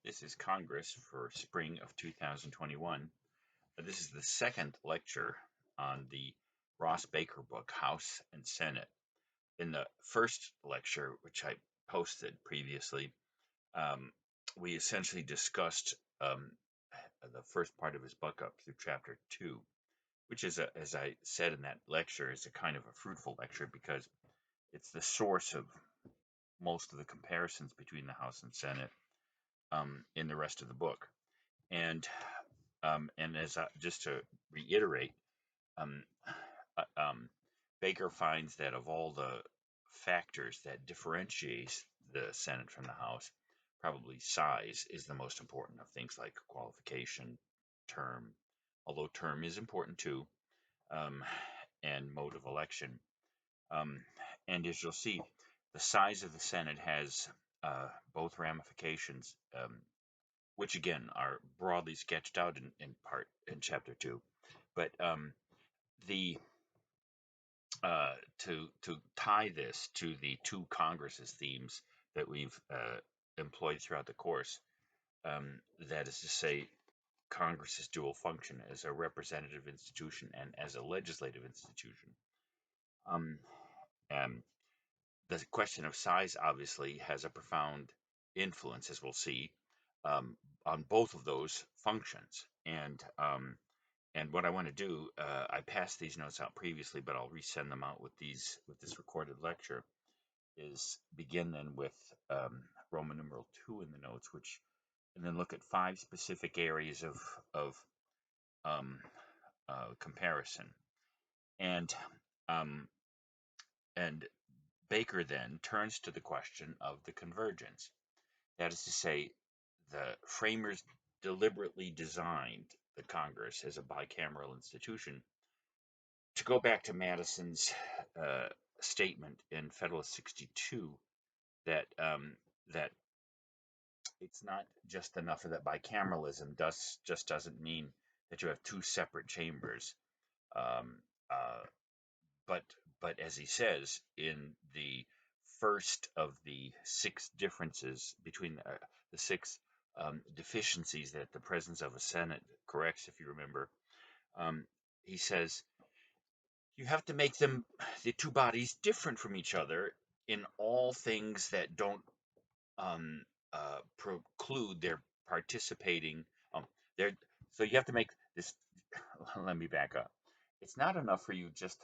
This is Congress for spring of 2021. This is the second lecture on the Ross Baker book, House and Senate. In the first lecture, which I posted previously, we essentially discussed the first part of his book up through chapter 2, which is, as I said in that lecture, is a kind of a fruitful lecture because it's the source of most of the comparisons between the House and Senate in the rest of the book. And as just to reiterate, um, Baker finds that of all the factors that differentiates the Senate from the House, probably size is the most important of things like qualification, term, although term is important too, um, and mode of election. Um, and as you'll see, the size of the Senate has both ramifications, which again are broadly sketched out in part in chapter 2. But the to tie this to the two Congresses themes that we've employed throughout the course, that is to say, Congress's dual function as a representative institution and as a legislative institution. Um, um, the question of size obviously has a profound influence, as we'll see, on both of those functions. And what I want to do, I passed these notes out previously, but I'll resend them out with this recorded lecture. Is begin then with Roman numeral 2 in the notes, and then look at 5 specific areas of um, comparison. And um, and Baker then turns to the question of the convergence. That is to say, the framers deliberately designed the Congress as a bicameral institution. To go back to Madison's statement in Federalist 62, that it's not just enough that bicameralism just doesn't mean that you have two separate chambers, um, uh, but as he says in the first of the 6 differences between the 6 deficiencies that the presence of a Senate corrects, if you remember, um, he says you have to make the two bodies different from each other in all things that don't um, preclude their participating. Um, their so you have to make this. Let me back up. It's not enough for you just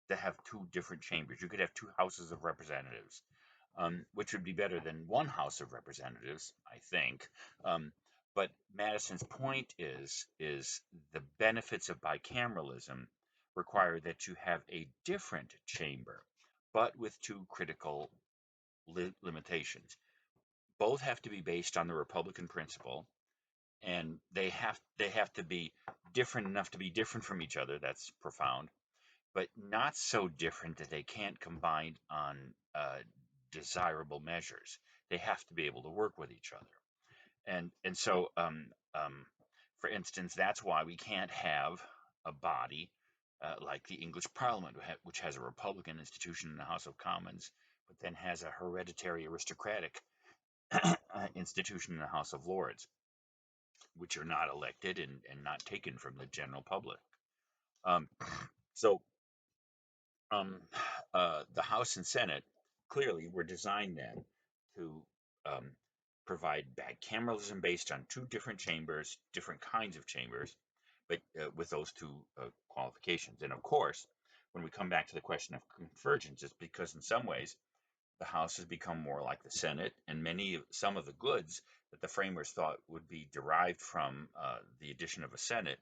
to have two different chambers. You could have two houses of representatives, which would be better than one House of Representatives, I think. Um, but Madison's point is the benefits of bicameralism require that you have a different chamber, but with two critical limitations. Both have to be based on the Republican principle, and they have to be different enough to be different from each other. That's profound, but not so different that they can't combine on desirable measures. They have to be able to work with each other. And so, for instance, that's why we can't have a body like the English Parliament, which has a Republican institution in the House of Commons, but then has a hereditary aristocratic institution in the House of Lords, which are not elected and not taken from the general public. Um, so um, the House and Senate clearly were designed then to um, provide bicameralism based on two different chambers, different kinds of chambers, but with those two qualifications. And of course, when we come back to the question of convergence, it's because in some ways the House has become more like the Senate, and some of the goods that the framers thought would be derived from the addition of a Senate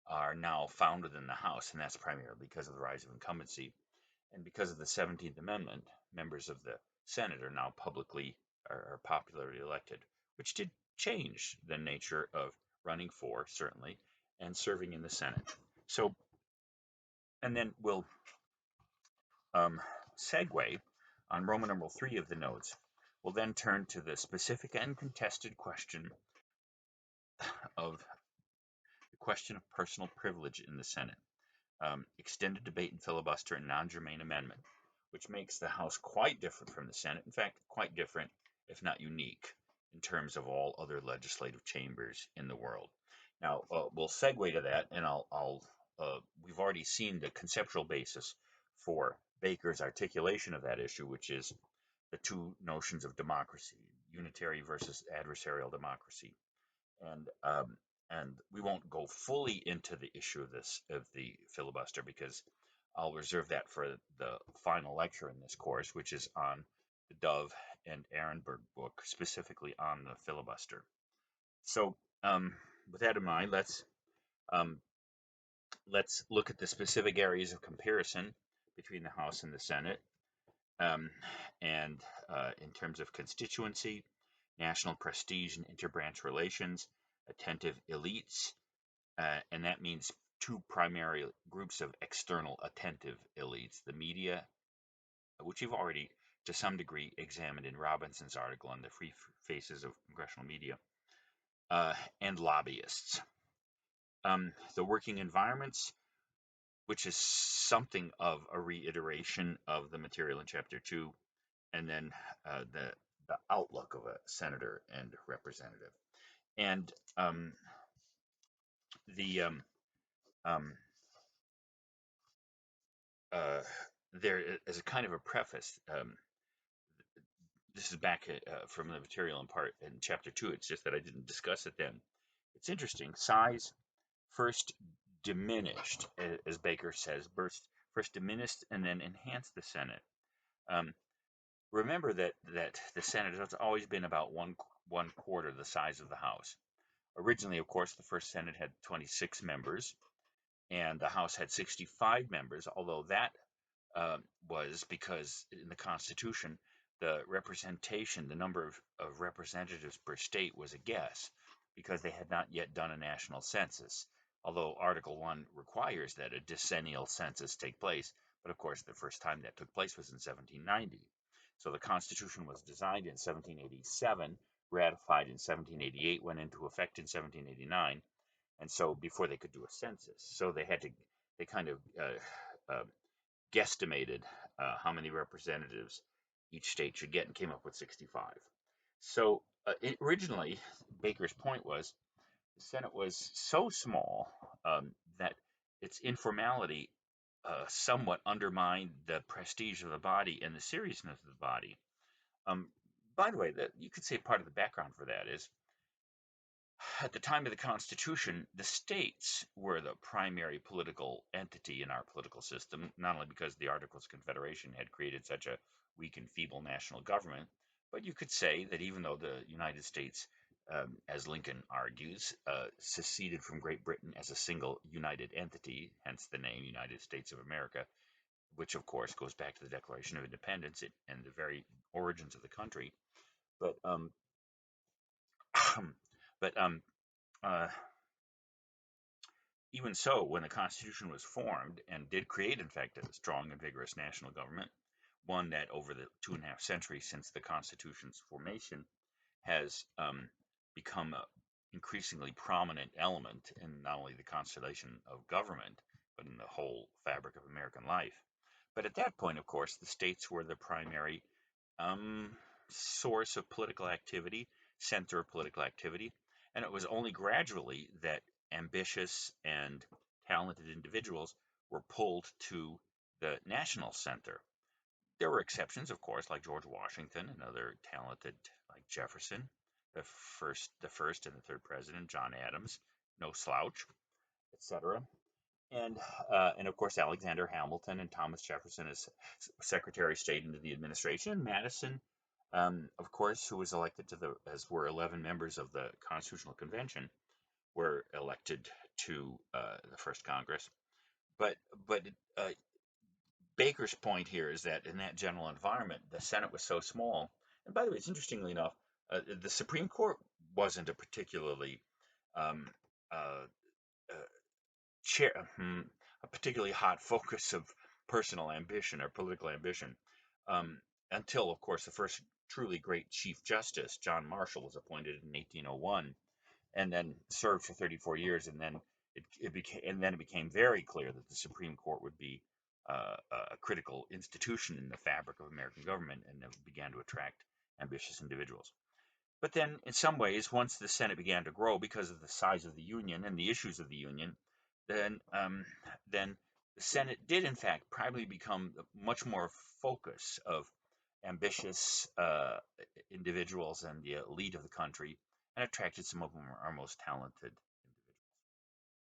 are now found within the House, and that's primarily because of the rise of incumbency. And because of the 17th Amendment, members of the Senate are now popularly elected, which did change the nature of running for, certainly, and serving in the Senate. So, and then we'll segue on Roman numeral 3 of the notes. We'll then turn to the specific and contested question of personal privilege in the Senate, extended debate and filibuster and non-germane amendment, which makes the House quite different from the Senate. In fact, quite different, if not unique, in terms of all other legislative chambers in the world. Now, we'll segue to that, and we've already seen the conceptual basis for Baker's articulation of that issue, which is the two notions of democracy, unitary versus adversarial democracy. And we won't go fully into the issue of the filibuster, because I'll reserve that for the final lecture in this course, which is on the Dove and Ehrenberg book, specifically on the filibuster. So, with that in mind, um, let's look at the specific areas of comparison between the House and the Senate, and in terms of constituency, national prestige and interbranch relations, attentive elites, and that means two primary groups of external attentive elites: the media, which you've already to some degree examined in Robinson's article on the free faces of congressional media, and lobbyists. The working environments, which is something of a reiteration of the material in Chapter 2, and then the outlook of a senator and representative. And the there is a kind of a preface. This is back from the material in part in Chapter 2. It's just that I didn't discuss it then. It's interesting. Size first diminished, as Baker says, first diminished and then enhanced the Senate. Remember that the Senate has always been about one quarter the size of the House. Originally, of course, the first Senate had 26 members, and the House had 65 members, although that was because in the Constitution, the representation, the number of representatives per state was a guess, because they had not yet done a national census, although Article 1 requires that a decennial census take place. But of course, the first time that took place was in 1790. So the Constitution was designed in 1787, ratified in 1788, went into effect in 1789, and so before they could do a census. So they kind of guesstimated how many representatives each state should get and came up with 65. So originally, Baker's point was the Senate was so small that its informality somewhat undermined the prestige of the body and the seriousness of the body. By the way, you could say part of the background for that is, at the time of the Constitution, the states were the primary political entity in our political system, not only because the Articles of Confederation had created such a weak and feeble national government, but you could say that even though the United States, as Lincoln argues, seceded from Great Britain as a single united entity, hence the name United States of America, which of course goes back to the Declaration of Independence and the very origins of the country. But but even so, when the Constitution was formed and did create, in fact, a strong and vigorous national government, one that over the 2.5 centuries since the Constitution's formation has become an increasingly prominent element in not only the constellation of government, but in the whole fabric of American life. But at that point, of course, the states were the primary source of political activity, center of political activity, and it was only gradually that ambitious and talented individuals were pulled to the national center. There were exceptions, of course, like George Washington, another talented, like Jefferson, the first and the third president, John Adams, no slouch, etc. And of course Alexander Hamilton and Thomas Jefferson as Secretary of State into the administration. Madison, of course, who was elected as were 11 members of the Constitutional Convention, were elected to the first Congress. But Baker's point here is that in that general environment, the Senate was so small. And by the way, it's interestingly enough, the Supreme Court wasn't a particularly um, uh, a particularly hot focus of personal ambition or political ambition, um, until, of course, the first truly great Chief Justice, John Marshall, was appointed in 1801, and then served for 34 years, and then it became very clear that the Supreme Court would be a critical institution in the fabric of American government, and it began to attract ambitious individuals. But then, in some ways, once the Senate began to grow because of the size of the Union and the issues of the Union, then the Senate did, in fact, probably become much more focus of ambitious individuals and the elite of the country, and attracted some of them our most talented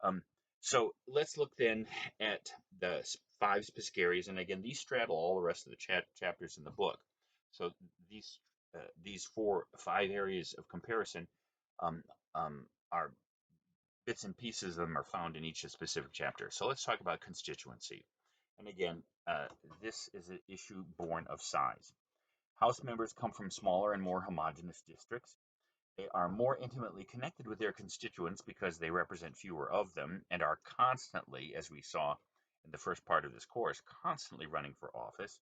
individuals. So let's look then at the five specific areas, and again, these straddle all the rest of the chapters in the book. So these five areas of comparison um, are bits and pieces of them are found in each specific chapter. So let's talk about constituency. And again, this is an issue born of size. House members come from smaller and more homogeneous districts. They are more intimately connected with their constituents because they represent fewer of them and are constantly, as we saw in the first part of this course, constantly running for office.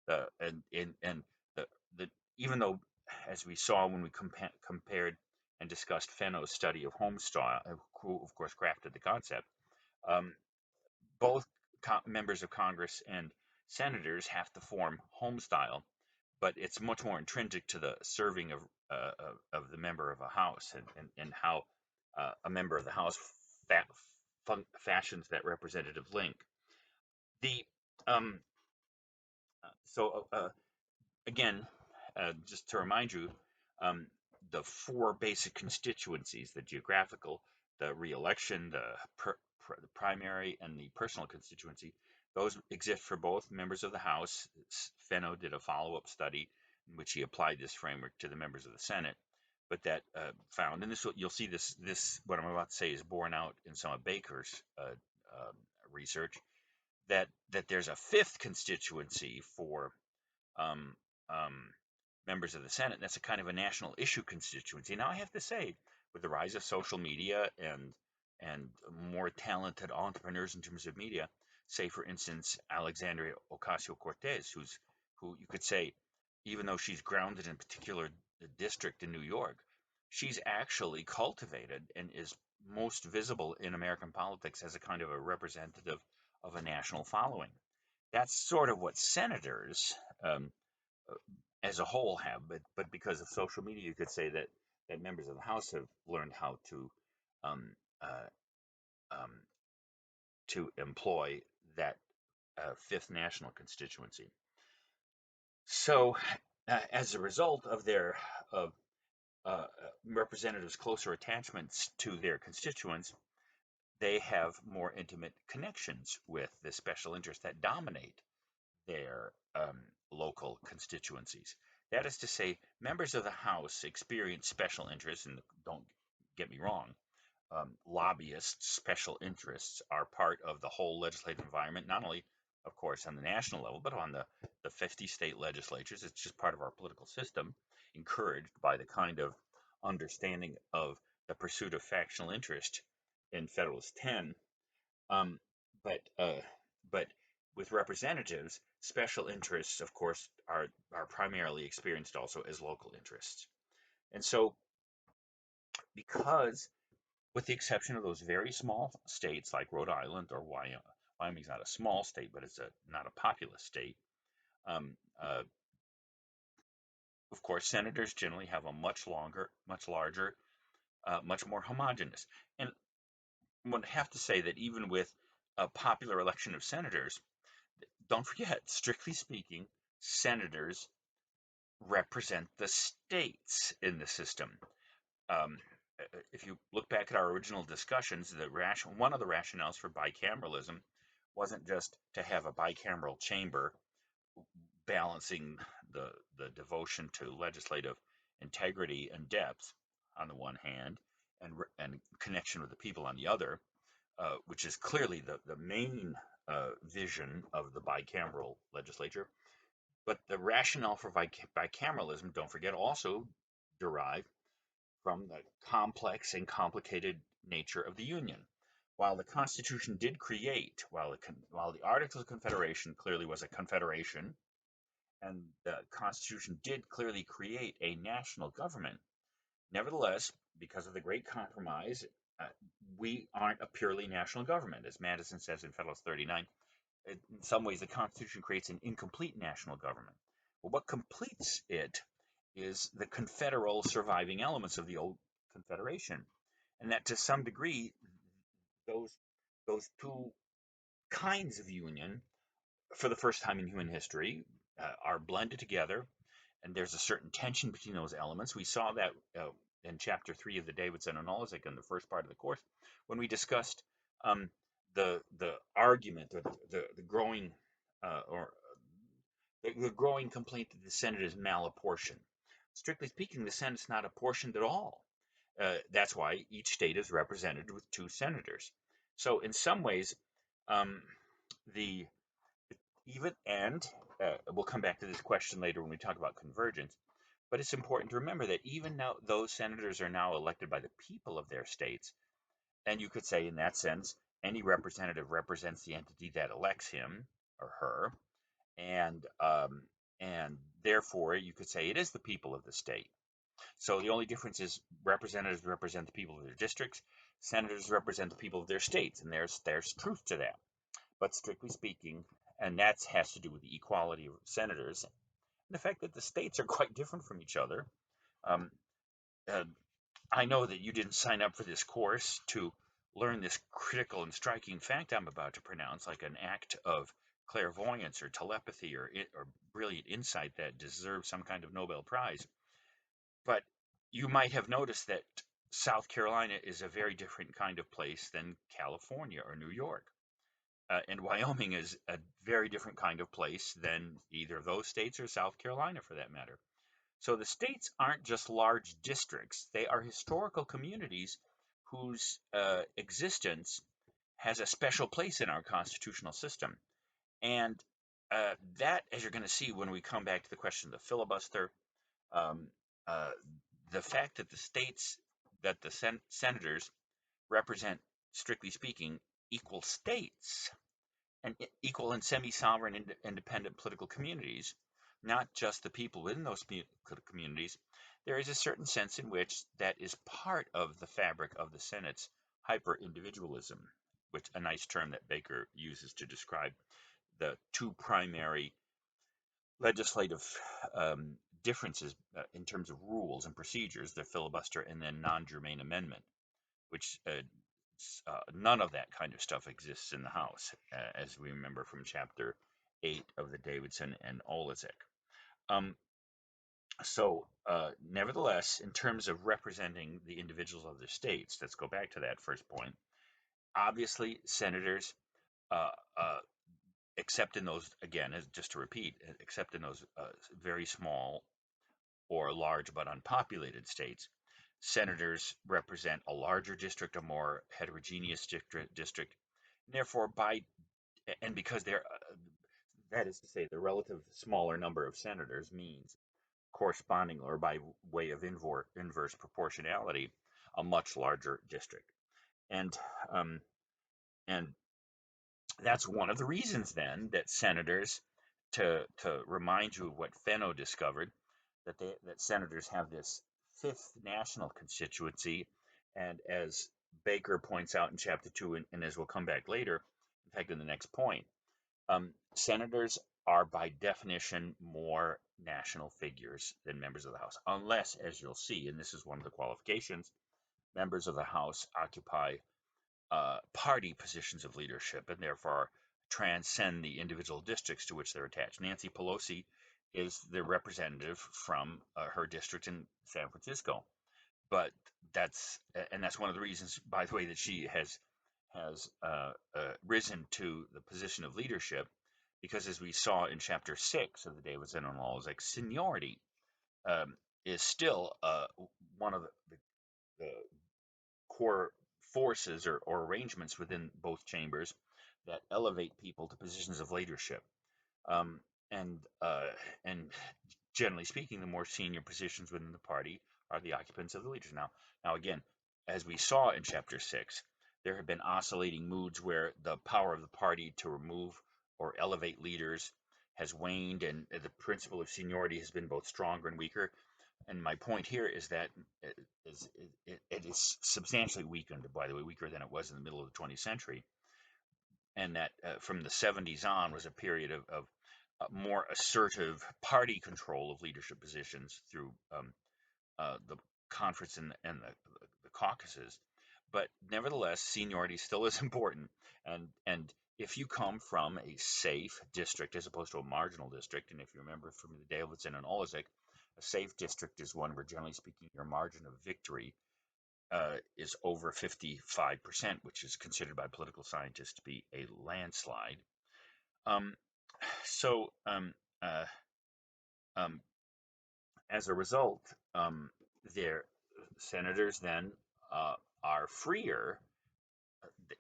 And the even though, as we saw when we compared and discussed Fenno's study of home style, who of course crafted the concept, um, both members of Congress and senators have to form home style, but it's much more intrinsic to the serving of the member of a house and how a member of the house fashions that representative link. The um, so again, just to remind you, um, the four basic constituencies: the geographical, the re-election, the primary, and the personal constituency. Those exist for both members of the House. Fenno did a follow-up study in which he applied this framework to the members of the Senate, but that found, and you'll see this what I'm about to say is borne out in some of Baker's research, that there's a fifth constituency for um, um, members of the Senate. And that's a kind of a national issue constituency. Now, I have to say, with the rise of social media and more talented entrepreneurs in terms of media, say for instance Alexandria Ocasio-Cortez, who you could say, even though she's grounded in a particular district in New York, she's actually cultivated and is most visible in American politics as a kind of a representative of a national following. That's sort of what senators um, as a whole have, but because of social media, you could say that members of the House have learned how um, uh, um, to employ that fifth national constituency. So, as a result of their representatives' closer attachments to their constituents, they have more intimate connections with the special interests that dominate their local constituencies. That is to say, members of the House experience special interests, and don't get me wrong, lobbyists' special interests are part of the whole legislative environment, not only, of course, on the national level, but on the 50 state legislatures. It's just part of our political system, encouraged by the kind of understanding of the pursuit of factional interest in Federalist 10. Um, but but with representatives, special interests, of course, are primarily experienced also as local interests. And so, because, with the exception of those very small states like Rhode Island or Wyoming, Wyoming's not a small state, but it's not a populous state. Um, uh, of course, senators generally have a much larger, much more homogeneous. And I would have to say that even with a popular election of senators, don't forget, strictly speaking, senators represent the states in the system. Um, if you look back at our original discussions, one of the rationales for bicameralism wasn't just to have a bicameral chamber balancing the devotion to legislative integrity and depth on the one hand, and connection with the people on the other, which is clearly the main vision of the bicameral legislature. But the rationale for bicameralism, don't forget, also derived from the complex and complicated nature of the Union. While the Constitution did create, while the Articles of Confederation clearly was a confederation, and the Constitution did clearly create a national government, nevertheless, because of the Great Compromise, uh, we aren't a purely national government. As Madison says in Federalist 39, in some ways the Constitution creates an incomplete national government. Well, what completes it is the confederal surviving elements of the old Confederation, and that to some degree those those two kinds of union, for the first time in human history, are blended together, and there's a certain tension between those elements. We saw that in Chapter 3 of the Davidson Analytic in the first part of the course, when we discussed um, the argument, or the growing or the growing complaint that the Senate is malapportioned. Strictly speaking, the Senate's not apportioned at all. That's why each state is represented with two senators. So in some ways, um, the even and we'll come back to this question later when we talk about convergence. But it's important to remember that even now, those senators are now elected by the people of their states, and you could say, in that sense, any representative represents the entity that elects him or her, and and therefore you could say it is the people of the state. So the only difference is representatives represent the people of their districts, senators represent the people of their states, and there's truth to that. But strictly speaking, and that has to do with the equality of senators and the fact that the states are quite different from each other. Um, uh, I know that you didn't sign up for this course to learn this critical and striking fact I'm about to pronounce, like an act of clairvoyance or telepathy or brilliant insight that deserves some kind of Nobel Prize. But you might have noticed that South Carolina is a very different kind of place than California or New York. And Wyoming is a very different kind of place than either of those states or South Carolina for that matter. So the states aren't just large districts, they are historical communities whose existence has a special place in our constitutional system. And that, as you're going to see when we come back to the question of the filibuster, um, uh, the fact that the states, that the senators represent, strictly speaking, equal states and equal and semi-sovereign independent political communities, not just the people within those communities, there is a certain sense in which that is part of the fabric of the Senate's hyper-individualism, which a nice term that Baker uses to describe the two primary legislative differences in terms of rules and procedures, the filibuster and then non-germane amendment, which none of that kind of stuff exists in the House, as we remember from Chapter 8 of the Davidson and Olezek. Um, Nevertheless, in terms of representing the individuals of the states, let's go back to that first point. Obviously, senators, uh, uh, except in those, again, just to repeat, except in those very small or large but unpopulated states, senators represent a larger district, a more heterogeneous district. Therefore, because they're, that is to say, the relative smaller number of senators means corresponding or by way of inverse proportionality, a much larger district. And um, and that's one of the reasons then that senators, to remind you of what Fenno discovered, that senators have this fifth national constituency, and as Baker points out in Chapter 2, and as we'll come back later, in fact, in the next point, senators are by definition more national figures than members of the House, unless, as you'll see, and this is one of the qualifications, members of the House occupy party positions of leadership and therefore transcend the individual districts to which they're attached. Nancy Pelosi is the representative from her district in San Francisco, but that's one of the reasons, by the way, that she has risen to the position of leadership, because as we saw in Chapter 6 of the Davidson and Laws, like seniority is still one of the core forces or arrangements within both chambers that elevate people to positions of leadership. Um, and and generally speaking, the more senior positions within the party are the occupants of the leaders. Now again, as we saw in Chapter 6, there have been oscillating moods where the power of the party to remove or elevate leaders has waned, and the principle of seniority has been both stronger and weaker. And my point here is that it is substantially weakened, by the way, weaker than it was in the middle of the 20th century. And that from the 70s on was a period more assertive party control of leadership positions through the conference and the caucuses. But nevertheless, seniority still is important. And if you come from a safe district as opposed to a marginal district, and if you remember from the Davidson and Olazik, a safe district is one where, generally speaking, your margin of victory is over 55%, which is considered by political scientists to be a landslide. Um, so, uh, um, as a result, their senators then are freer.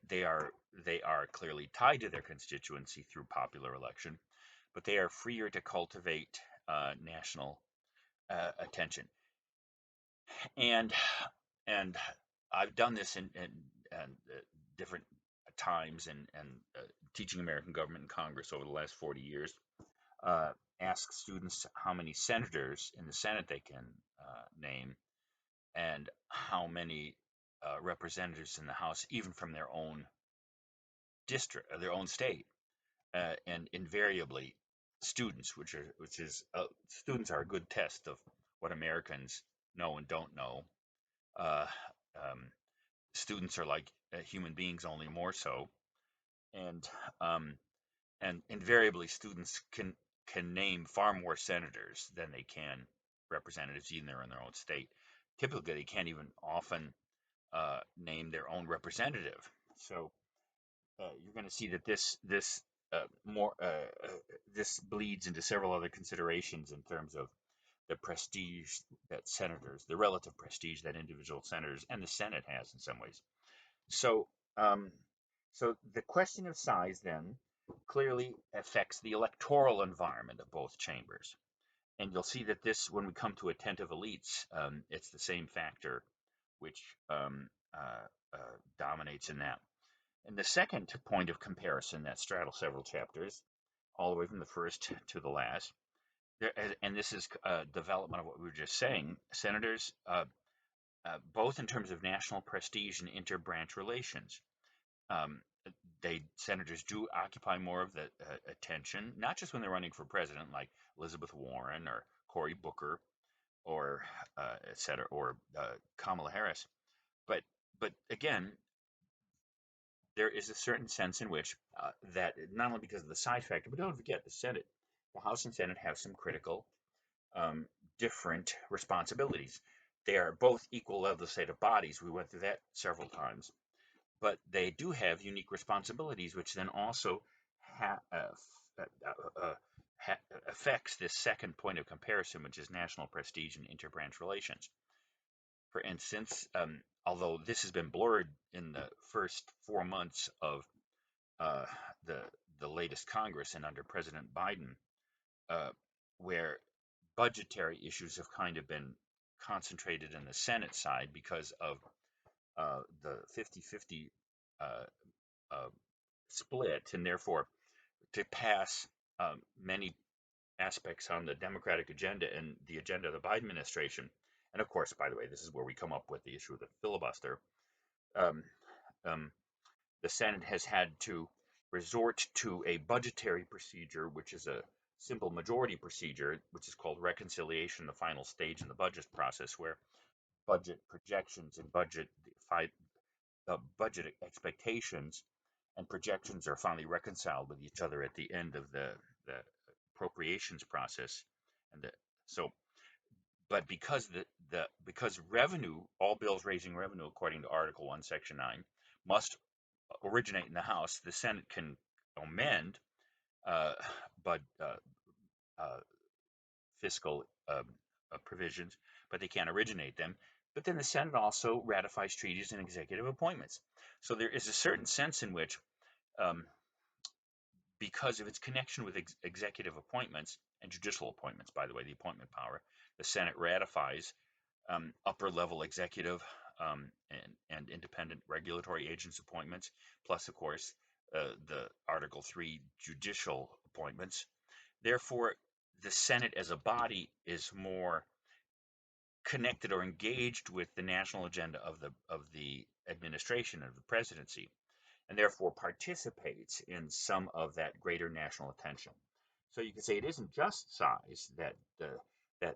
They are they are clearly tied to their constituency through popular election, but they are freer to cultivate national attention. And and I've done this in different times and teaching American government and Congress over the last 40 years. Uh, ask students how many senators in the Senate they can name, and how many representatives in the House, even from their own district or their own state. And invariably, students are a good test of what Americans know and don't know. Uh, um, Students are like human beings, only more so, and um, and invariably, students can name far more senators than they can representatives, even in their own state. Typically, they can't even often name their own representative. So you're going to see that more this bleeds into several other considerations in terms of the prestige that senators, the relative prestige that individual senators and the Senate has in some ways. So, um, so the question of size then clearly affects the electoral environment of both chambers. And you'll see that this, when we come to attentive elites, it's the same factor which dominates in that. And the second point of comparison that straddles several chapters, all the way from the first to the last, and this is development of what we were just saying, senators, both in terms of national prestige and interbranch relations, um, senators do occupy more of the attention, not just when they're running for president, like Elizabeth Warren or Cory Booker or et cetera, or Kamala Harris, but again, there is a certain sense in which that not only because of the size factor, but don't forget the House and Senate have some critical um, different responsibilities. They are both equal legislative bodies. We went through that several times, but they do have unique responsibilities, which then also ha- uh, ha- affects this second point of comparison, which is national prestige and interbranch relations. For instance, although this has been blurred in the first 4 months of uh, the latest Congress and under President Biden, uh, where budgetary issues have kind of been concentrated in the Senate side because of the 50-50 uh, uh, split, and therefore to pass many aspects on the Democratic agenda and the agenda of the Biden administration. And of course, by the way, this is where we come up with the issue of the filibuster. Um, um, the Senate has had to resort to a budgetary procedure, which is a simple majority procedure, which is called reconciliation, the final stage in the budget process, where budget projections and budget expectations and projections are finally reconciled with each other at the end of the appropriations process. And so, but because revenue, all bills raising revenue according to Article 1, Section 9, must originate in the House, the Senate can amend uh, but uh, fiscal provisions, but they can't originate them. But then the Senate also ratifies treaties and executive appointments. So there is a certain sense in which, um, because of its connection with executive appointments and judicial appointments, by the way, the appointment power, the Senate ratifies upper level executive and independent regulatory agents appointments, plus, of course, the Article 3 judicial appointments. Therefore, the Senate as a body is more connected or engaged with the national agenda of the administration of the presidency, and therefore participates in some of that greater national attention. So you could say it isn't just size that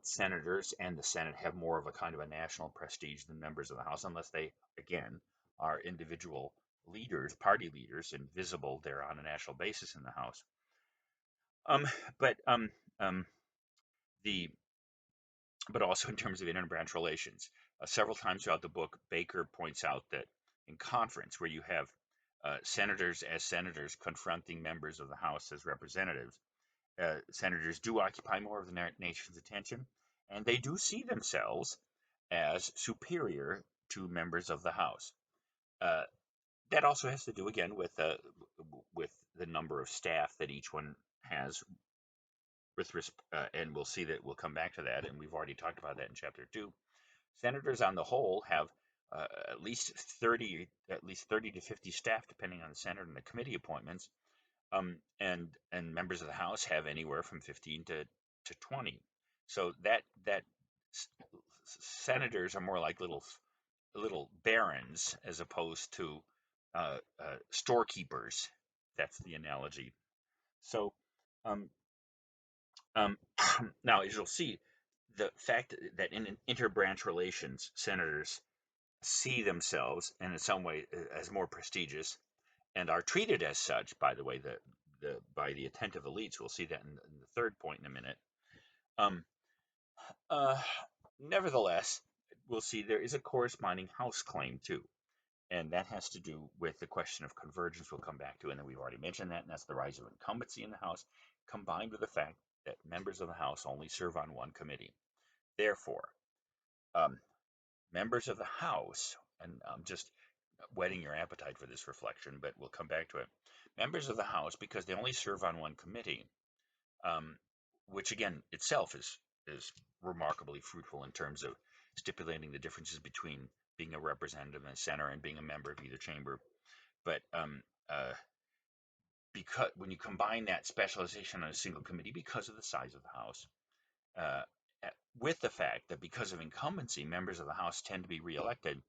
senators and the Senate have more of a kind of a national prestige than members of the House, unless they, again, are individual leaders, party leaders, and visible there on a national basis in the House. Um, but um, the but also in terms of interbranch relations. Several times throughout the book, Baker points out that in conference, where you have senators as senators confronting members of the House as representatives, senators do occupy more of the nation's attention, and they do see themselves as superior to members of the House. Uh, that also has to do again with the number of staff that each one has. And we'll see that we'll come back to that, and we've already talked about that in chapter 2. Senators on the whole have at least 30 to 50 staff, depending on the senator and the committee appointments. And members of the House have anywhere from 15 to 20. So that senators are more like little barons as opposed to storekeepers. That's the analogy. So um, um, now, as you'll see, the fact that in interbranch relations, senators see themselves in some way as more prestigious and are treated as such. By the way, by the attentive elites. We'll see that in the third point in a minute. Um, uh, Nevertheless, we'll see there is a corresponding House claim too, and that has to do with the question of convergence. We'll come back to, and then we've already mentioned that, and that's the rise of incumbency in the House, combined with the fact that members of the House only serve on one committee. Therefore, um, members of the House, and I'm just whetting your appetite for this reflection, but we'll come back to it. Members of the House, because they only serve on one committee, um, which again itself is remarkably fruitful in terms of stipulating the differences between being a representative in the center and being a member of either chamber. But uh, because when you combine that specialization on a single committee because of the size of the House, uh, with the fact that because of incumbency, members of the House tend to be reelected,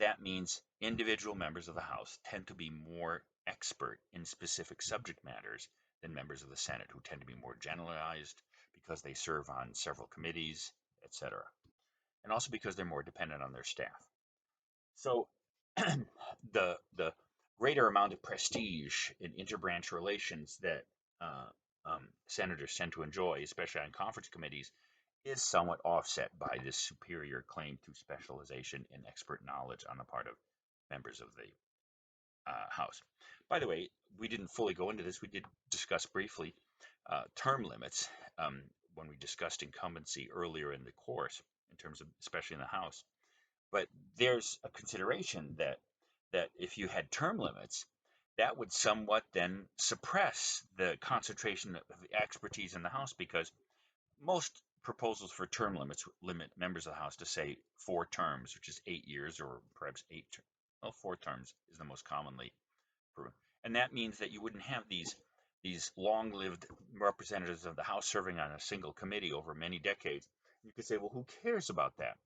that means individual members of the House tend to be more expert in specific subject matters than members of the Senate, who tend to be more generalized because they serve on several committees, etc. And also because they're more dependent on their staff. So the greater amount of prestige in interbranch relations that senators tend to enjoy, especially on conference committees, is somewhat offset by this superior claim to specialization and expert knowledge on the part of members of the House. By the way, we didn't fully go into this. We did discuss briefly term limits when we discussed incumbency earlier in the course, in terms of especially in the House. But there's a consideration that if you had term limits, that would somewhat then suppress the concentration of expertise in the House, because most proposals for term limits limit members of the House to, say, 4 terms, which is 8 years, or perhaps well, 4 terms is the most commonly proven. And that means that you wouldn't have these long-lived representatives of the House serving on a single committee over many decades. You could say, well, who cares about that?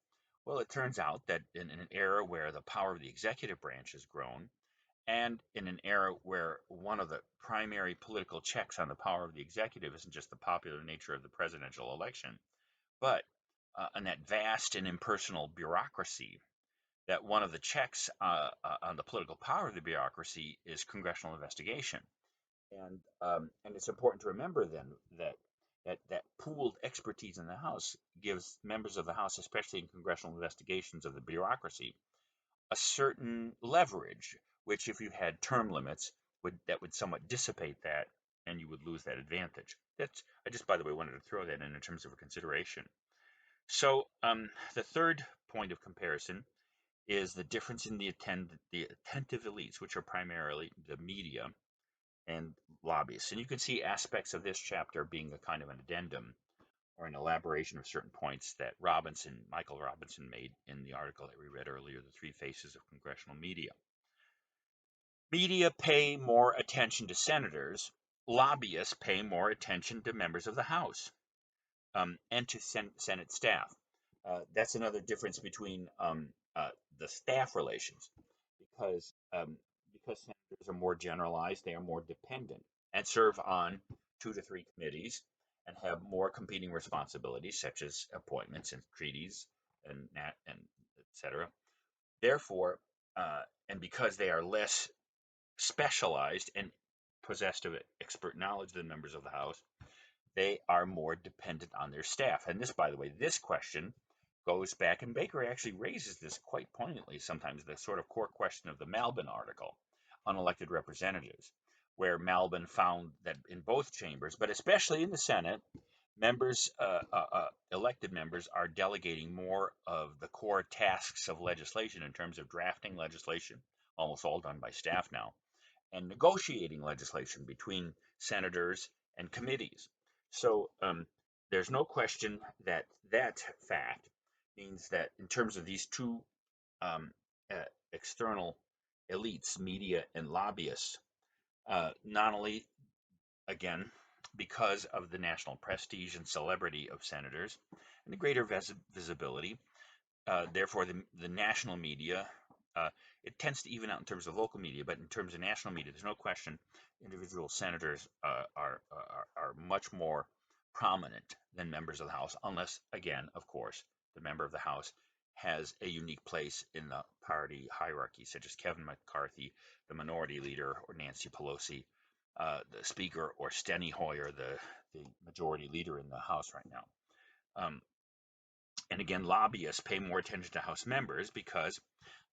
Well, it turns out that in an era where the power of the executive branch has grown, and in an era where one of the primary political checks on the power of the executive isn't just the popular nature of the presidential election, but on that vast and impersonal bureaucracy, that one of the checks on the political power of the bureaucracy is congressional investigation. And it's important to remember then that pooled expertise in the House gives members of the House, especially in congressional investigations of the bureaucracy, a certain leverage, which if you had term limits, would somewhat dissipate that, and you would lose that advantage. I just, by the way, wanted to throw that in terms of a consideration. So the third point of comparison is the difference in the attentive elites, which are primarily the media and lobbyists. And you can see aspects of this chapter being a kind of an addendum or an elaboration of certain points that Michael Robinson made in the article that we read earlier, The Three Faces of Congressional Media. Media pay more attention to senators. Lobbyists pay more attention to members of the House and to Senate staff. That's another difference between the staff relations, because senators are more generalized, they are more dependent, and serve on 2 to 3 committees and have more competing responsibilities, such as appointments and treaties and etc. Therefore, and because they are less specialized and possessed of expert knowledge than members of the House, they are more dependent on their staff. And this, by the way, this question goes back, and Baker actually raises this quite poignantly sometimes, the sort of core question of the Malbin article, unelected representatives, where Malbin found that in both chambers, but especially in the Senate, elected members are delegating more of the core tasks of legislation in terms of drafting legislation, almost all done by staff now, and negotiating legislation between senators and committees. So there's no question that that fact means that in terms of these two um, uh, external elites, media and lobbyists, not only, again, because of the national prestige and celebrity of senators and the greater visibility, therefore, the national media, uh, it tends to even out in terms of local media, but in terms of national media, there's no question individual senators are much more prominent than members of the House, unless, again, of course, the member of the House has a unique place in the party hierarchy, such as Kevin McCarthy, the minority leader, or Nancy Pelosi, the speaker, or Steny Hoyer, the majority leader in the House right now. And again, lobbyists pay more attention to House members because,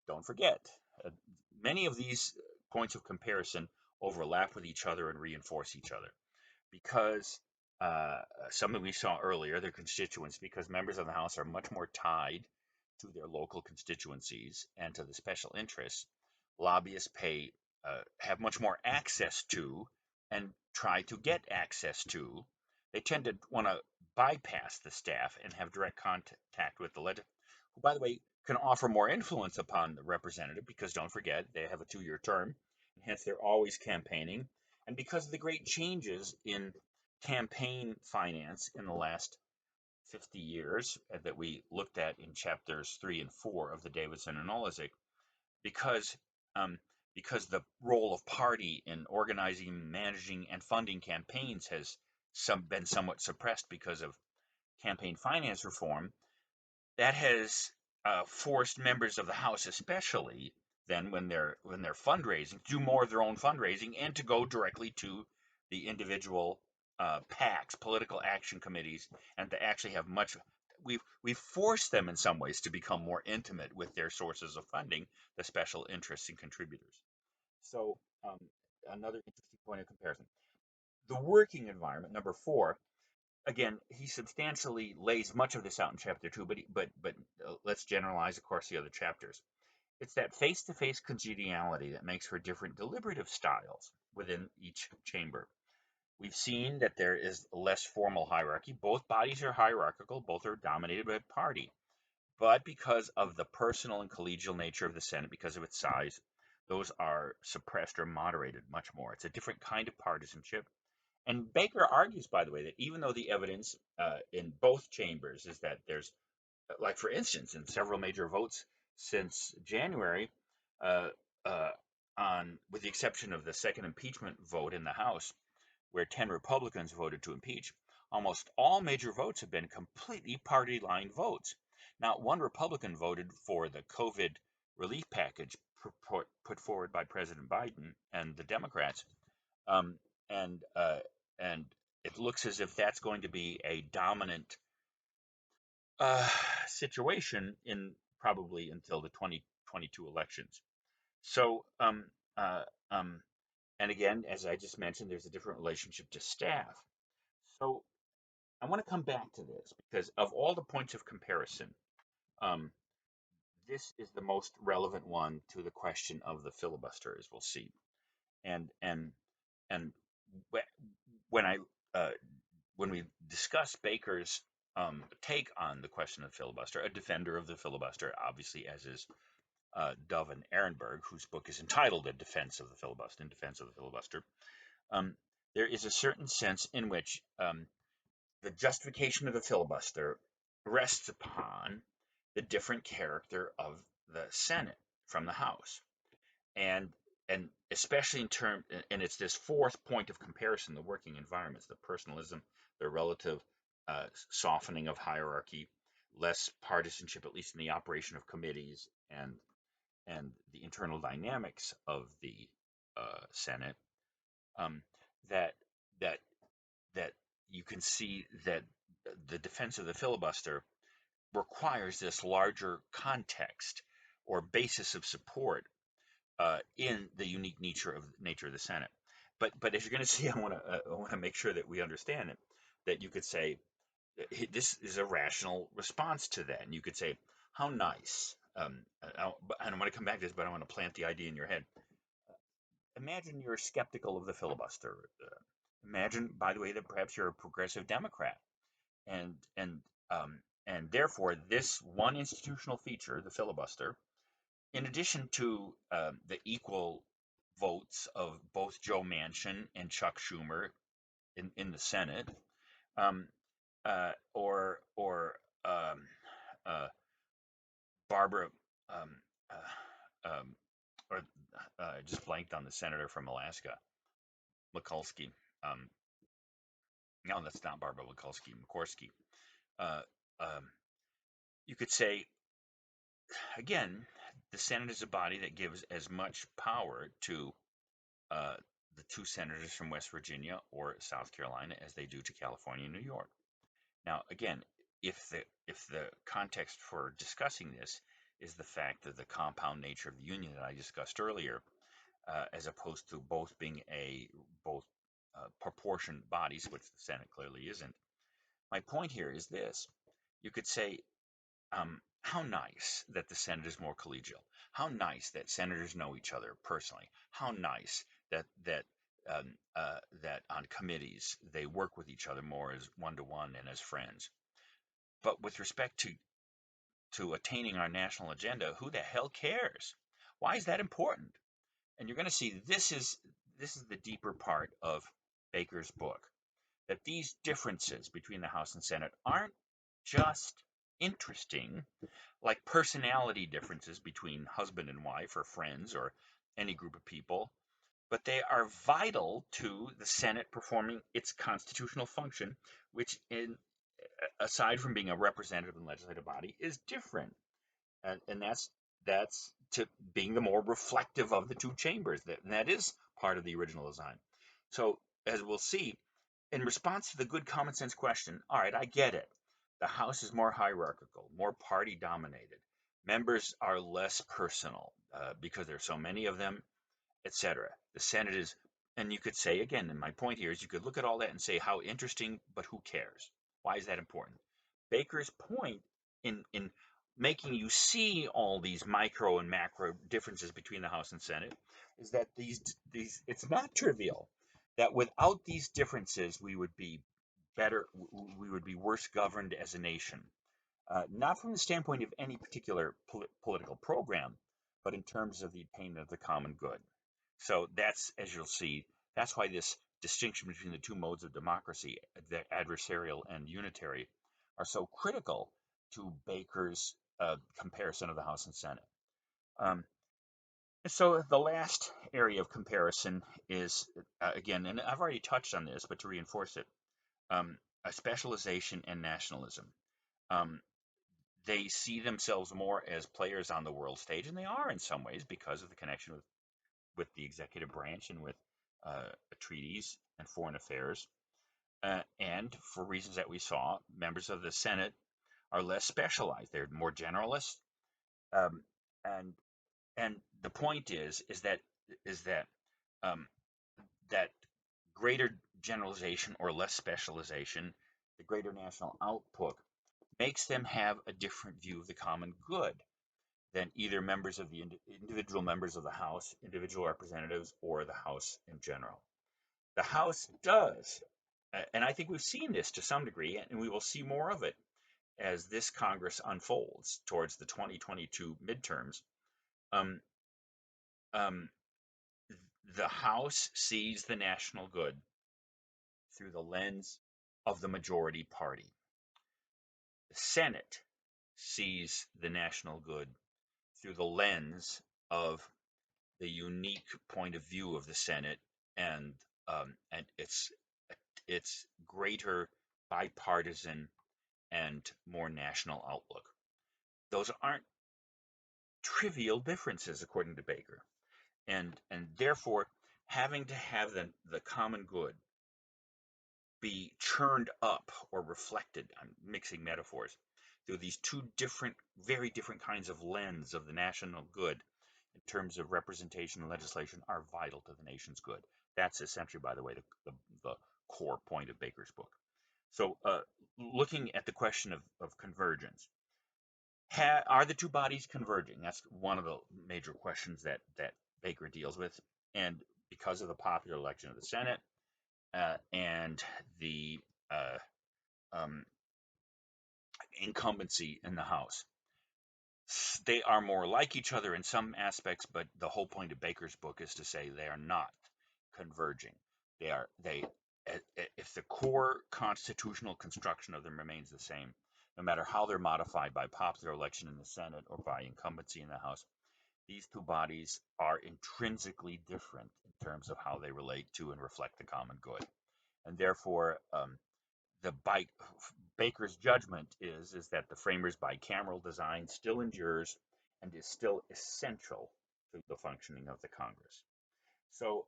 don't forget, uh, many of these points of comparison overlap with each other and reinforce each other. Because something we saw earlier, their constituents, because members of the House are much more tied to their local constituencies and to the special interests, lobbyists have much more access to and try to get access to. They tend to want to bypass the staff and have direct contact with the legislature, who, by the way, can offer more influence upon the representative because don't forget, they have a 2-year term, and hence they're always campaigning. And because of the great changes in campaign finance in the last 50 years that we looked at in chapters 3 and 4 of the Davidson and Olezik, because um, because the role of party in organizing, managing, and funding campaigns has been somewhat suppressed because of campaign finance reform, that has forced members of the House, especially then when they're fundraising, to do more of their own fundraising and to go directly to the individual PACs, political action committees, and to actually have much. We've forced them in some ways to become more intimate with their sources of funding, the special interests and contributors. So another interesting point of comparison: the working environment, number 4, again, he substantially lays much of this out in chapter 2, but let's generalize, of course, the other chapters. It's that face-to-face congeniality that makes for different deliberative styles within each chamber. We've seen that there is less formal hierarchy. Both bodies are hierarchical, both are dominated by party. But because of the personal and collegial nature of the Senate, because of its size, those are suppressed or moderated much more. It's a different kind of partisanship. And Baker argues, by the way, that even though the evidence in both chambers is that there's, like for instance, in several major votes since January, uh, uh, with the exception of the second impeachment vote in the House, where 10 Republicans voted to impeach, almost all major votes have been completely party line votes. Not one Republican voted for the COVID relief package put forward by President Biden and the Democrats. Um, and and it looks as if that's going to be a dominant situation in probably until the 2022 elections. So, uh, um, and again, as I just mentioned, there's a different relationship to staff. So I want to come back to this because of all the points of comparison, um, this is the most relevant one to the question of the filibuster, as we'll see. And when I when we discuss Baker's take on the question of filibuster, a defender of the filibuster, obviously, as is Dove and Ehrenberg, whose book is entitled "A Defense of the Filibuster," in defense of the filibuster, there is a certain sense in which the justification of the filibuster rests upon the different character of the Senate from the House. And and especially in term, and it's this fourth point of comparison: the working environments, the personalism, the relative softening of hierarchy, less partisanship, at least in the operation of committees, and the internal dynamics of the Senate. Um, that that that you can see that the defense of the filibuster requires this larger context or basis of support in the unique nature of the Senate. But as you're going to see, I want to make sure that we understand it. That you could say this is a rational response to that, and you could say, "How nice." And I'm going to come back to this, but I want to plant the idea in your head. Imagine you're skeptical of the filibuster. Imagine, by the way, that perhaps you're a progressive Democrat, and and and therefore this one institutional feature, the filibuster, in addition to the equal votes of both Joe Manchin and Chuck Schumer in the Senate, um, or uh, Barbara, um, um, or I just blanked on the senator from Alaska, Mikulski. Um, no, that's not Barbara Mikulski. Uh, um, you could say again, the Senate is a body that gives as much power to uh, the two senators from West Virginia or South Carolina as they do to California and New York. Now, again, if the context for discussing this is the fact that the compound nature of the union that I discussed earlier, as opposed to both proportioned bodies, which the Senate clearly isn't. My point here is this: you could say, how nice that the Senate is more collegial. How nice that senators know each other personally. How nice that on committees they work with each other more as one to one and as friends. But with respect to attaining our national agenda, who the hell cares? Why is that important? And you're going to see this is the deeper part of Baker's book, that these differences between the House and Senate aren't just interesting, like personality differences between husband and wife or friends or any group of people, but they are vital to the Senate performing its constitutional function, which, aside from being a representative and legislative body, is different, and that's to being the more reflective of the two chambers. That is part of the original design. So as we'll see, in response to the good common sense question, all right, I get it. The House is more hierarchical, more party dominated. Members are less personal because there's so many of them, etc. The Senate is, and you could say again, and my point here is you could look at all that and say how interesting, but who cares? Why is that important? Baker's point in making you see all these micro and macro differences between the House and Senate is that these it's not trivial that without these differences we would be better, we would be worse governed as a nation, not from the standpoint of any particular political program, but in terms of the attainment of the common good. So that's, as you'll see, that's why this distinction between the two modes of democracy, the adversarial and unitary, are so critical to Baker's comparison of the House and Senate. Um, so the last area of comparison is, again, and I've already touched on this, but to reinforce it, a specialization and nationalism. Um, they see themselves more as players on the world stage, and they are in some ways because of the connection with the executive branch and with treaties and foreign affairs. And for reasons that we saw, members of the Senate are less specialized; they're more generalist. Um, and and the point is that um, that greater generalization or less specialization, the greater national output, makes them have a different view of the common good than either members of the individual members of the House, individual representatives, or the House in general. The House does, and I think we've seen this to some degree, and we will see more of it as this Congress unfolds towards the 2022 midterms. Um, um, the House sees the national good through the lens of the majority party. The Senate sees the national good through the lens of the unique point of view of the Senate and its greater bipartisan and more national outlook. Those aren't trivial differences, according to Baker, and therefore having to have the common good be churned up or reflected. I'm mixing metaphors through these two different, very different kinds of lens of the national good in terms of representation and legislation are vital to the nation's good. That's essentially, by the way, the core point of Baker's book. So, looking at the question of convergence, are the two bodies converging? That's one of the major questions that Baker deals with. And because of the popular election of the Senate and the uh, um, incumbency in the House, they are more like each other in some aspects, but the whole point of Baker's book is to say they are not converging. They if the core constitutional construction of them remains the same, no matter how they're modified by popular election in the Senate or by incumbency in the House, these two bodies are intrinsically different in terms of how they relate to and reflect the common good, and therefore the Baker's judgment is that the framers' bicameral design still endures and is still essential to the functioning of the Congress. So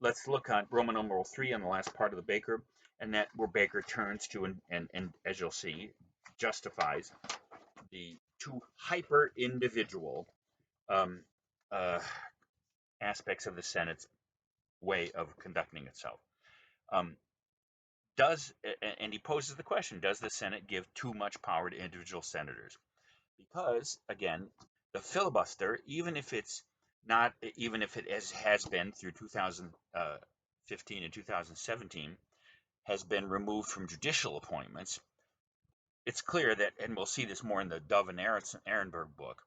let's look at Roman numeral 3 on the last part of the Baker, and that where Baker turns to and as you'll see, justifies the two hyper individual um, uh, aspects of the Senate's way of conducting itself. Um, and he poses the question, does the Senate give too much power to individual senators? Because again, the filibuster, even if it's not, even if it has been through 2015 and 2017, has been removed from judicial appointments. It's clear that, and we'll see this more in the Dove and Ehrenberg book,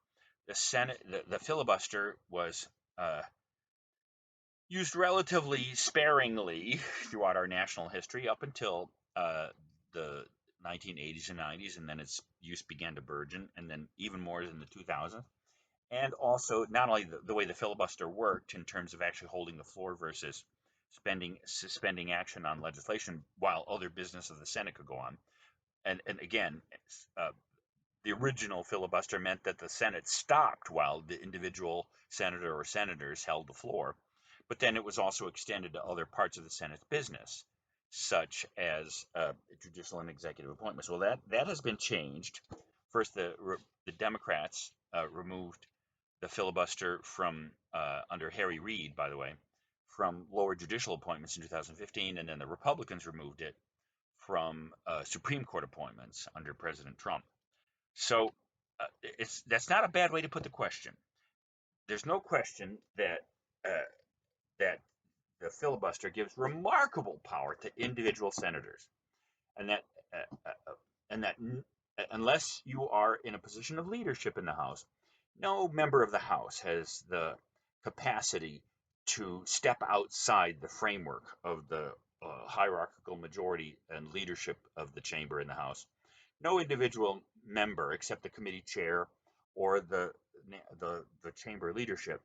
the Senate, the filibuster was used relatively sparingly throughout our national history up until the 1980s and 90s, and then its use began to burgeon, and then even more in the 2000s. And also, not only the way the filibuster worked in terms of actually holding the floor versus suspending action on legislation while other business of the Senate could go on. And again, uh, the original filibuster meant that the Senate stopped while the individual senator or senators held the floor. But then it was also extended to other parts of the Senate's business, such as judicial and executive appointments. Well, that has been changed. First, the Democrats removed the filibuster from under Harry Reid, by the way, from lower judicial appointments in 2015, and then the Republicans removed it from Supreme Court appointments under President Trump. So that's not a bad way to put the question. There's no question uh, that the filibuster gives remarkable power to individual senators, and that uh, uh, and that unless you are in a position of leadership in the House, no member of the House has the capacity to step outside the framework of the hierarchical majority and leadership of the chamber in the House. No individual member, except the committee chair or the chamber leadership,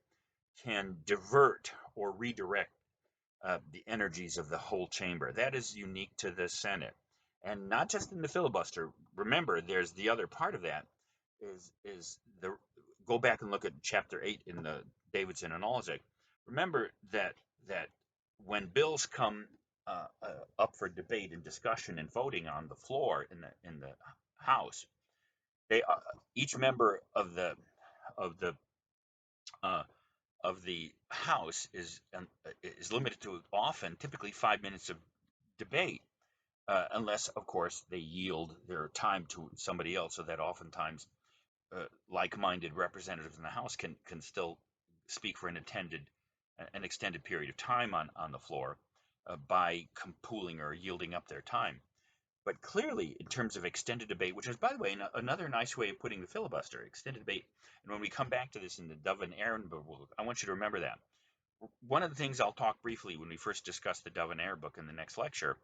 can divert or redirect the energies of the whole chamber. That is unique to the Senate, and not just in the filibuster. Remember, there's the other part of that is the go back and look at Chapter 8 in the Davidson and Alzek. Remember that when bills come up for debate and discussion and voting on the floor in the House, they each member of the uh, of the House is limited to often, typically 5 minutes of debate, unless, of course, they yield their time to somebody else, so that oftentimes like-minded representatives in the House can still speak for an extended period of time on the floor by pooling or yielding up their time. But clearly, in terms of extended debate, which is, by the way, another nice way of putting the filibuster, extended debate. And when we come back to this in the Dove and Ehrenberg book, I want you to remember that. One of the things I'll talk briefly when we first discuss the Dove and Ehrenberg book in the next lecture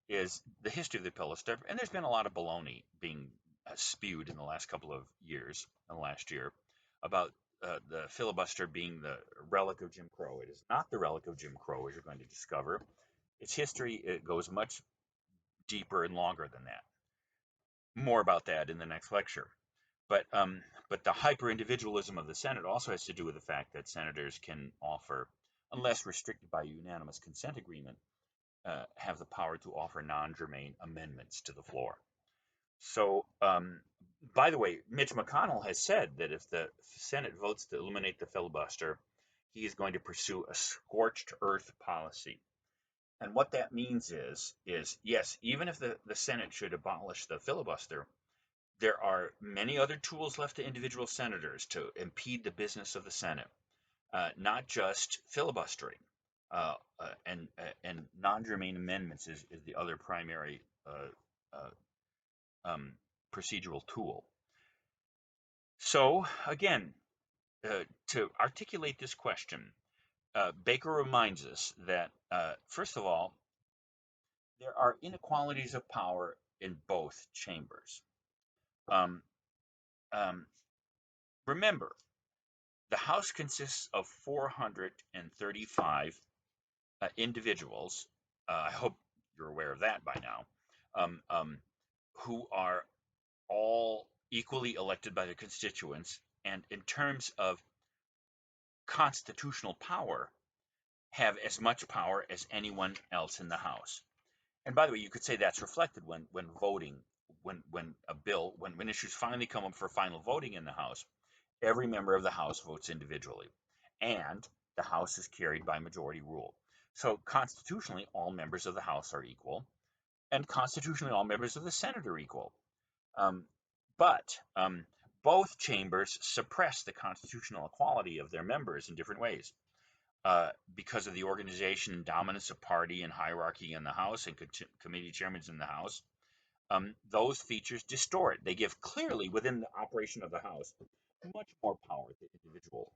is the history of the filibuster. And there's been a lot of baloney being spewed in the last couple of years, and last year, about the filibuster being the relic of Jim Crow. It is not the relic of Jim Crow, as you're going to discover. Its history, it goes much deeper and longer than that. More about that in the next lecture. But the hyper-individualism of the Senate also has to do with the fact that senators can offer, unless restricted by unanimous consent agreement, have the power to offer non-germane amendments to the floor. So, by the way, Mitch McConnell has said that if the Senate votes to eliminate the filibuster, he is going to pursue a scorched earth policy. And what that means is yes, even if the Senate should abolish the filibuster, there are many other tools left to individual senators to impede the business of the Senate, not just filibustering. And non-germane amendments is the other primary procedural tool. So again, to articulate this question, Baker reminds us that, first of all, there are inequalities of power in both chambers. Remember, the House consists of 435 individuals. I hope you're aware of that by now, who are all equally elected by their constituents, and in terms of constitutional power, have as much power as anyone else in the House. And by the way, you could say that's reflected when voting, when a bill, when issues finally come up for final voting in the House, every member of the House votes individually, and the House is carried by majority rule. So constitutionally, all members of the House are equal, and constitutionally, all members of the Senate are equal. But both chambers suppress the constitutional equality of their members in different ways. Because of the organization and dominance of party and hierarchy in the House and committee chairmen in the House, those features distort. They give clearly within the operation of the House much more power to individual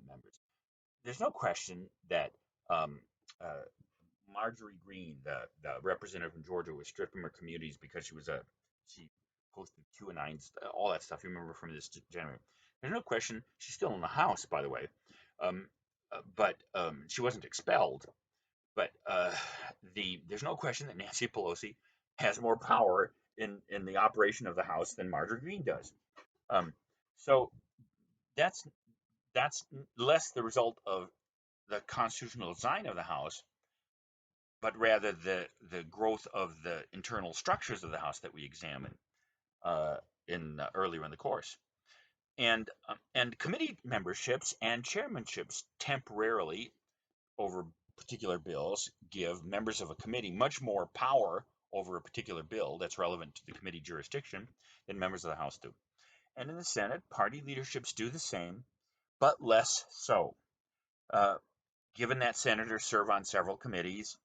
members. There's no question that um, uh, Marjorie Greene, the representative from Georgia, was stripped from her communities because she posted Q&As, all that stuff you remember from this January. There's no question she's still in the House, by the way, but she wasn't expelled. But there's no question that Nancy Pelosi has more power in the operation of the House than Marjorie Greene does. Um, so that's that's less the result of the constitutional design of the House, but rather the growth of the internal structures of the House that we examined in earlier in the course. And committee memberships and chairmanships temporarily over particular bills give members of a committee much more power over a particular bill that's relevant to the committee jurisdiction than members of the House do. And in the Senate, party leaderships do the same, but less so. Uh, Given that senators serve on several committees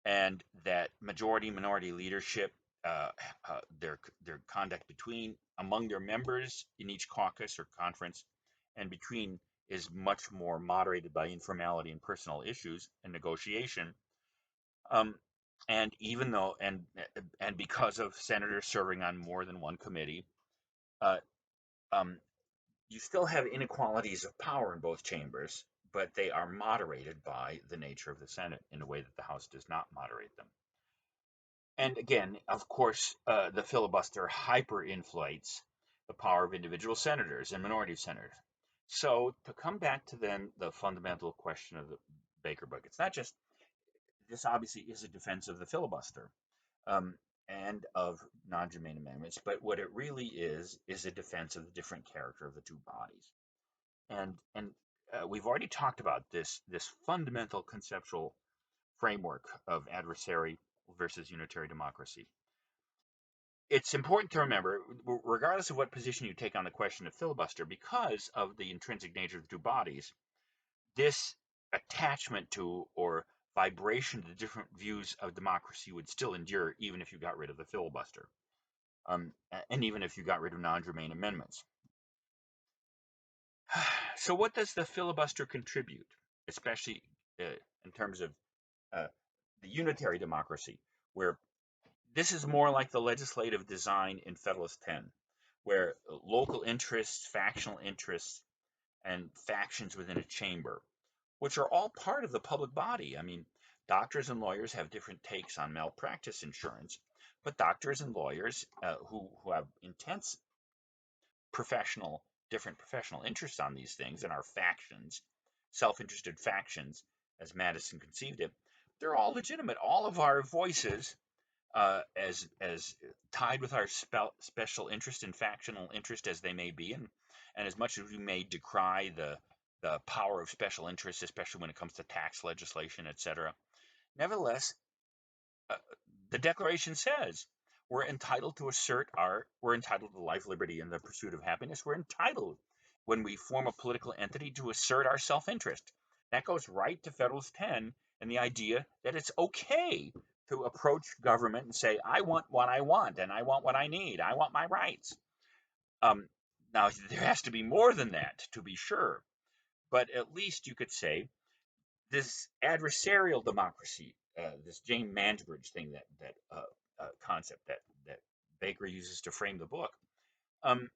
and that majority minority leadership, their conduct among their members in each caucus or conference and between is much more moderated by informality and personal issues and negotiation. Um, and even though and because of senators serving on more than one committee, uh, um, you still have inequalities of power in both chambers, but they are moderated by the nature of the Senate in a way that the House does not moderate them. And again, of course, the filibuster hyperinflates the power of individual senators and minority senators. So to come back to then the fundamental question of the Baker book, it's not just this obviously is a defense of the filibuster um, and of non-germane amendments, but what it really is a defense of the different character of the two bodies. And we've already talked about this fundamental conceptual framework of adversary versus unitary democracy. It's important to remember, regardless of what position you take on the question of filibuster, because of the intrinsic nature of the two bodies, this attachment to or vibration to different views of democracy would still endure even if you got rid of the filibuster, and even if you got rid of non-germane amendments. So what does the filibuster contribute, especially in terms of the unitary democracy, where this is more like the legislative design in Federalist 10, where local interests, factional interests and factions within a chamber, which are all part of the public body. I mean, doctors and lawyers have different takes on malpractice insurance, but doctors and lawyers who have intense professional, different professional interests on these things and are factions, self-interested factions, as Madison conceived it, they're all legitimate. All of our voices, as tied with our special interest and factional interest as they may be, and as much as we may decry the power of special interests, especially when it comes to tax legislation, etc. Nevertheless, uh, the Declaration says we're entitled to life, liberty, and the pursuit of happiness. We're entitled, when we form a political entity, to assert our self-interest. That goes right to Federalist 10 and the idea that it's okay to approach government and say, I want what I want, and I want what I need. I want my rights. Um, Now, there has to be more than that, to be sure, but at least you could say this adversarial democracy, this Jane Mansbridge thing, that concept that Baker uses to frame the book. Um,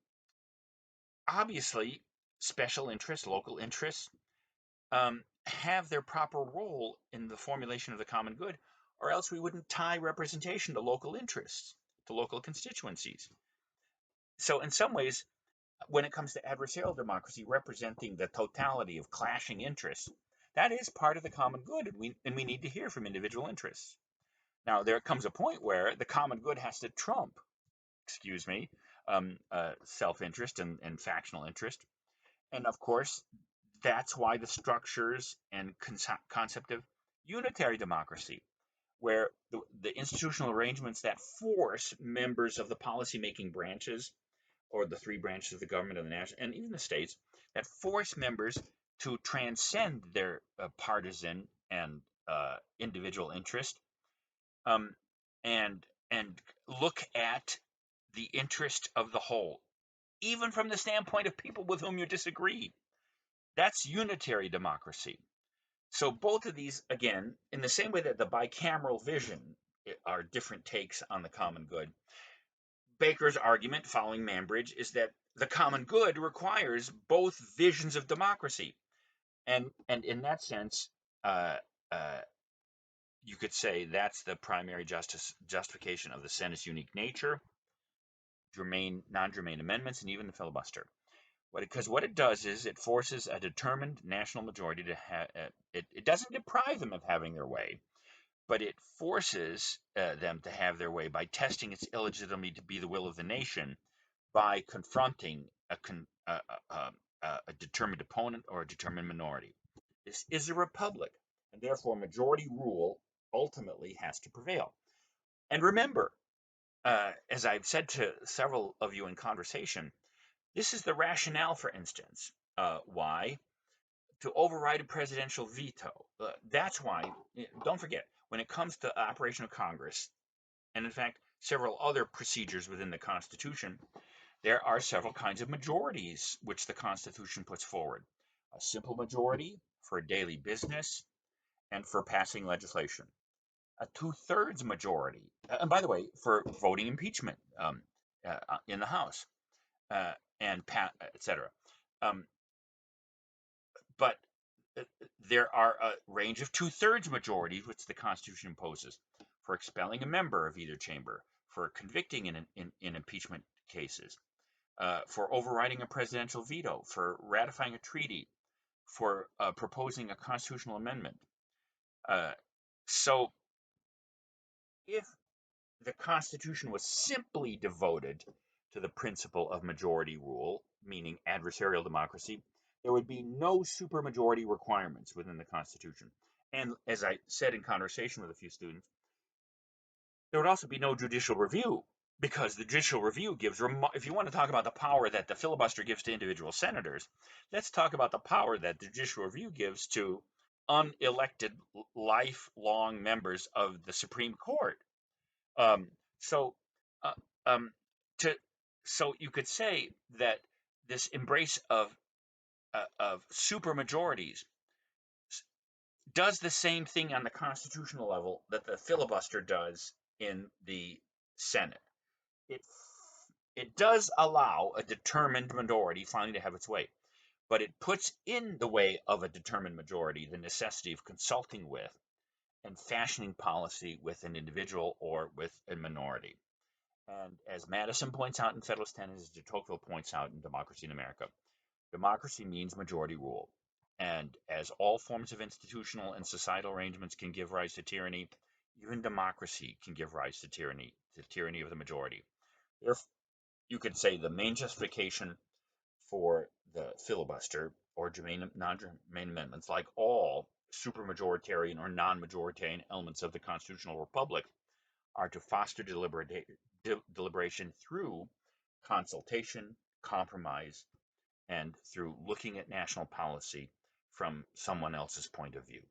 Obviously, special interests, local interests, have their proper role in the formulation of the common good, or else we wouldn't tie representation to local interests, to local constituencies. So, in some ways, when it comes to adversarial democracy, representing the totality of clashing interests, that is part of the common good, and we need to hear from individual interests. Now, there comes a point where the common good has to trump, excuse me, self-interest and factional interest. And of course, that's why the structures and concept of unitary democracy, where the institutional arrangements that force members of the policymaking branches, or the three branches of the government and the national, and even the states, that force members to transcend their partisan and individual interest, um, and look at the interest of the whole, even from the standpoint of people with whom you disagree. That's unitary democracy. So both of these, again, in the same way that the bicameral vision are different takes on the common good, Baker's argument, following Manbridge, is that the common good requires both visions of democracy, and in that sense, uh, uh, you could say that's the primary justification of the Senate's unique nature, germane, non-germane amendments, and even the filibuster. Because what it does is it forces a determined national majority to have. It doesn't deprive them of having their way, but it forces them to have their way by testing its illegitimacy to be the will of the nation, by confronting a determined opponent or a determined minority. This is a republic, and therefore majority rule ultimately has to prevail. And remember, as I've said to several of you in conversation, this is the rationale, for instance, why to override a presidential veto. That's why, don't forget, when it comes to operation of Congress, and in fact, several other procedures within the Constitution, there are several kinds of majorities which the Constitution puts forward. A simple majority for daily business and for passing legislation. A two-thirds majority, and by the way, for voting impeachment in the House, uh, and etc. Um, but there are a range of two-thirds majorities which the Constitution imposes for expelling a member of either chamber, for convicting in impeachment cases, for overriding a presidential veto, for ratifying a treaty, for proposing a constitutional amendment. So if the Constitution was simply devoted to the principle of majority rule, meaning adversarial democracy, there would be no supermajority requirements within the Constitution. And as I said in conversation with a few students, there would also be no judicial review, because the judicial review gives, if you want to talk about the power that the filibuster gives to individual senators, let's talk about the power that the judicial review gives to unelected lifelong members of the Supreme Court. Um, so, uh, um, to so you could say that this embrace of super majorities does the same thing on the constitutional level that the filibuster does in the Senate. It it does allow a determined minority finally to have its way, but it puts in the way of a determined majority the necessity of consulting with and fashioning policy with an individual or with a minority. And as Madison points out in Federalist 10, as de Tocqueville points out in Democracy in America, democracy means majority rule. And as all forms of institutional and societal arrangements can give rise to tyranny, even democracy can give rise to tyranny of the majority. Therefore, you could say the main justification for the filibuster or non-germane amendments, like all supermajoritarian or non-majoritarian elements of the constitutional republic, are to foster deliberation through consultation, compromise, and through looking at national policy from someone else's point of view.